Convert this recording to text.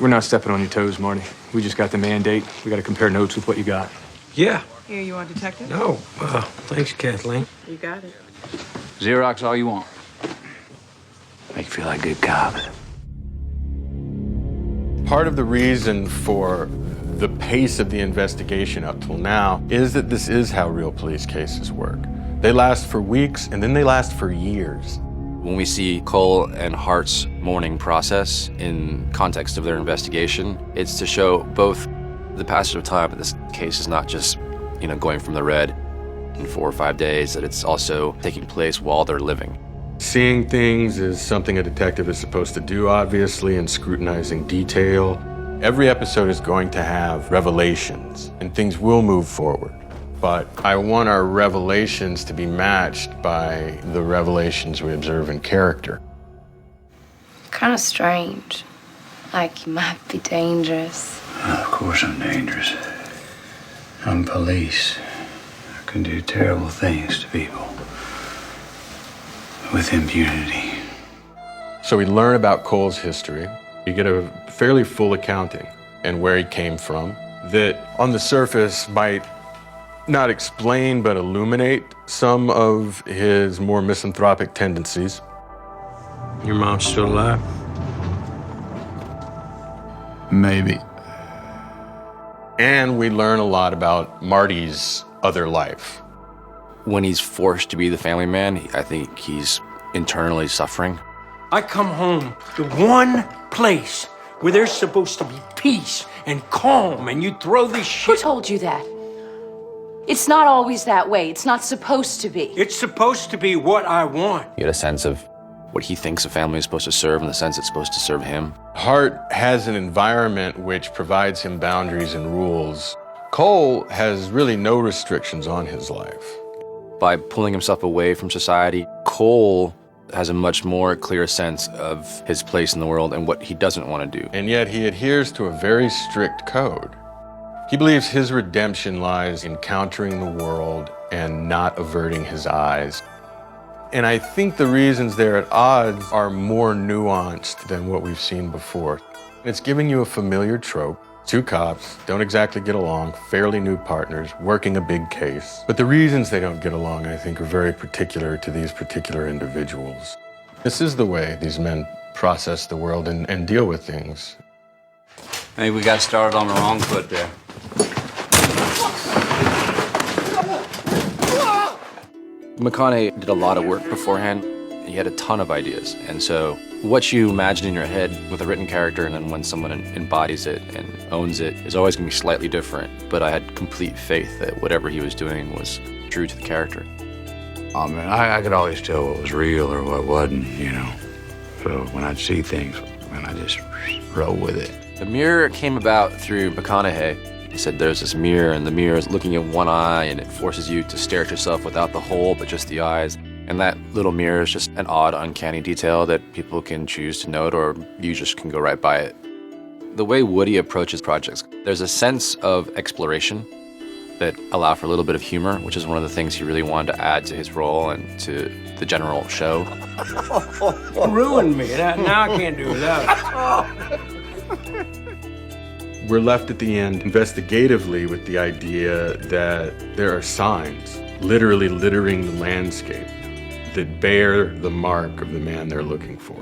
We're not stepping on your toes, Marty. We just got the mandate. We got to compare notes with what you got. Yeah. Here, you want detective? No. Thanks, Kathleen. You got it. Xerox all you want. Make you feel like good cops. Part of the reason for the pace of the investigation up till now is that this is how real police cases work. They last for weeks, and then they last for years. When we see Cole and Hart's mourning process in context of their investigation, it's to show both the passage of time that this case is not just, going from the red in 4 or 5 days, that it's also taking place while they're living. Seeing things is something a detective is supposed to do, obviously, and scrutinizing detail. Every episode is going to have revelations, and things will move forward. But I want our revelations to be matched by the revelations we observe in character. Kind of strange. Like you might be dangerous. Of course I'm dangerous. I'm police. I can do terrible things to people. With impunity. So we learn about Cole's history. You get a fairly full accounting and where he came from that on the surface might not explain but illuminate some of his more misanthropic tendencies. Your mom's still alive? Maybe. And we learn a lot about Marty's other life. When he's forced to be the family man, I think he's internally suffering. I come home to one place where there's supposed to be peace and calm, and you throw this Who shit. told you that? It's not always that way. It's not supposed to be. It's supposed to be what I want. You get a sense of what he thinks a family is supposed to serve and the sense it's supposed to serve him. Hart has an environment which provides him boundaries and rules. Cole has really no restrictions on his life. By pulling himself away from society, Cole has a much more clear sense of his place in the world and what he doesn't want to do. And yet he adheres to a very strict code. He believes his redemption lies in countering the world and not averting his eyes. And I think the reasons they're at odds are more nuanced than what we've seen before. It's giving you a familiar trope. 2 cops don't exactly get along, fairly new partners, working a big case. But the reasons they don't get along, I think, are very particular to these particular individuals. This is the way these men process the world and deal with things. Maybe we got started on the wrong foot there. McConaughey did a lot of work beforehand. He had a ton of ideas. And so what you imagine in your head with a written character and then when someone embodies it and owns it is always going to be slightly different. But I had complete faith that whatever he was doing was true to the character. I mean, I could always tell what was real or what wasn't, So when I'd see things, I just roll with it. The mirror came about through McConaughey. He said there's this mirror, and the mirror is looking in one eye, and it forces you to stare at yourself without the hole, but just the eyes. And that little mirror is just an odd, uncanny detail that people can choose to note, or you just can go right by it. The way Woody approaches projects, there's a sense of exploration that allow for a little bit of humor, which is one of the things he really wanted to add to his role and to the general show. Ruined me. Now I can't do without it. We're left at the end investigatively with the idea that there are signs literally littering the landscape that bear the mark of the man they're looking for.